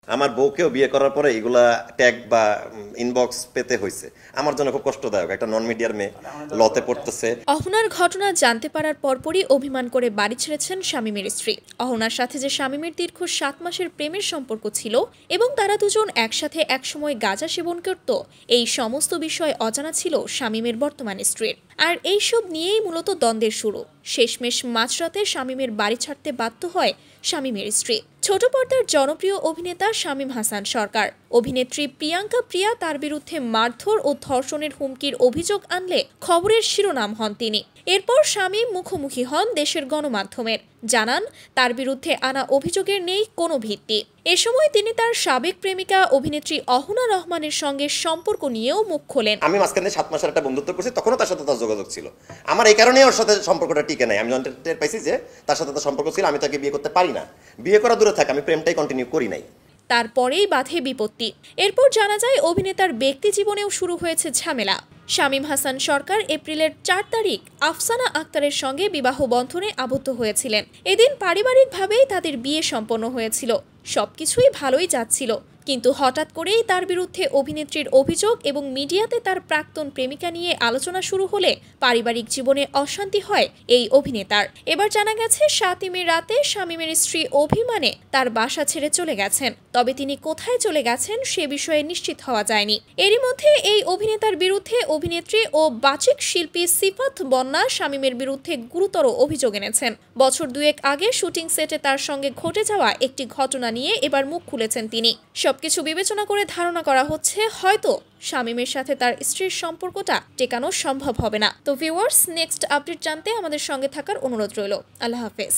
আমার বউকেও বিয়ে করার পরে এগুলা ট্যাগ বা ইনবক্স পেতে হয়েছে, আমার জন্য খুব কষ্টদায়ক। একটা নন মিডিয়ার মেয়ে লতে পড়তেছে। অহনার ঘটনা জানতে পারার পরপরই অভিমান করে বাড়ি ছেড়েছেন শামীমের স্ত্রী। অহনার সাথে যে শামীমের দীর্ঘ 7 মাসের প্রেমের সম্পর্ক ছিল এবং তারা দুজন একসাথে একসময় গাঁজা সেবন করত, এই সমস্ত বিষয় অজানা ছিল শামীমের বর্তমান স্ত্রীর। আর এইসব নিয়েই মূলত দ্বন্দ্বের শুরু। শেষমেশ মাঝরাতে শামীমের বাড়ি ছাড়তে বাধ্য হয় শামীমের স্ত্রী। ছোট পর্দার জনপ্রিয় অভিনেতা শামীম হাসান সরকার, অভিনেত্রী প্রিয়াঙ্কা প্রিয়া তার বিরুদ্ধে মারধর ও ধর্ষণের হুমকির অভিযোগ আনলে খবরের শিরোনাম হন তিনি। এরপর শামীম মুখোমুখি হন দেশের গণমাধ্যমের, জানান তার বিরুদ্ধে আনা অভিযোগের নেই কোনো ভিত্তি। এ সময় তিনি তার সাবেক প্রেমিকা অভিনেত্রী অহনা রহমানের সঙ্গে সম্পর্ক নিয়েও মুখ খোলেন। আমি মাঝখানে 7 মাসের একটা বন্ধুত্ব করছি, তখনও তার সাথে তার যোগাযোগ ছিল। আমার এই কারণেই ওর সাথে সম্পর্কটা টিকে নাই। আমি যখন টের পাইছি যে তার সাথে তার সম্পর্ক ছিল, আমি তাকে বিয়ে করতে পারি না। বিয়ে করা দূরে থাকে, আমি প্রেমটাই কন্টিনিউ করি নাই। তারপরেই বাধে বিপত্তি। এরপর জানা যায় অভিনেতার ব্যক্তি জীবনেও শুরু হয়েছে ঝামেলা। শামীম হাসান সরকার এপ্রিলের 4 তারিখ আফসানা আক্তারের সঙ্গে বিবাহ বন্ধনে আবদ্ধ হয়েছিলেন। এদিন পারিবারিকভাবেই তাদের বিয়ে সম্পন্ন হয়েছিল। সবকিছুই ভালোই যাচ্ছিল, কিন্তু হঠাৎ করেই তার বিরুদ্ধে অভিনেত্রীর অভিযোগ এবং মিডিয়াতে তার প্রাক্তন প্রেমিকা নিয়ে আলোচনা শুরু হলে পারিবারিক জীবনে অশান্তি হয় এই অভিনেতার। এবার জানা গেছে 7 মে রাতে শামীমের স্ত্রী অভিমানে তার বাসা ছেড়ে চলে গেছেন। তবে তিনি কোথায় চলে গেছেন সে বিষয়ে নিশ্চিত হওয়া যায়নি। এরই মধ্যে এই অভিনেতার বিরুদ্ধে অভিনেত্রী ও বাচিক শিল্পী সিফাত বন্যা শামীমের বিরুদ্ধে গুরুতর অভিযোগ এনেছেন। বছর দুয়েক আগে শুটিং সেটে তার সঙ্গে ঘটে যাওয়া একটি ঘটনা নিয়ে এবার মুখ খুলেছেন তিনি। সবকিছু বিবেচনা করে ধারণা করা হচ্ছে হয়তো শামীমের সাথে তার স্ত্রীর সম্পর্কটা টেকানো সম্ভব হবে না। তো ভিউয়ার্স, নেক্সট আপডেট জানতে আমাদের সঙ্গে থাকার অনুরোধ রইল। আল্লাহ হাফেজ।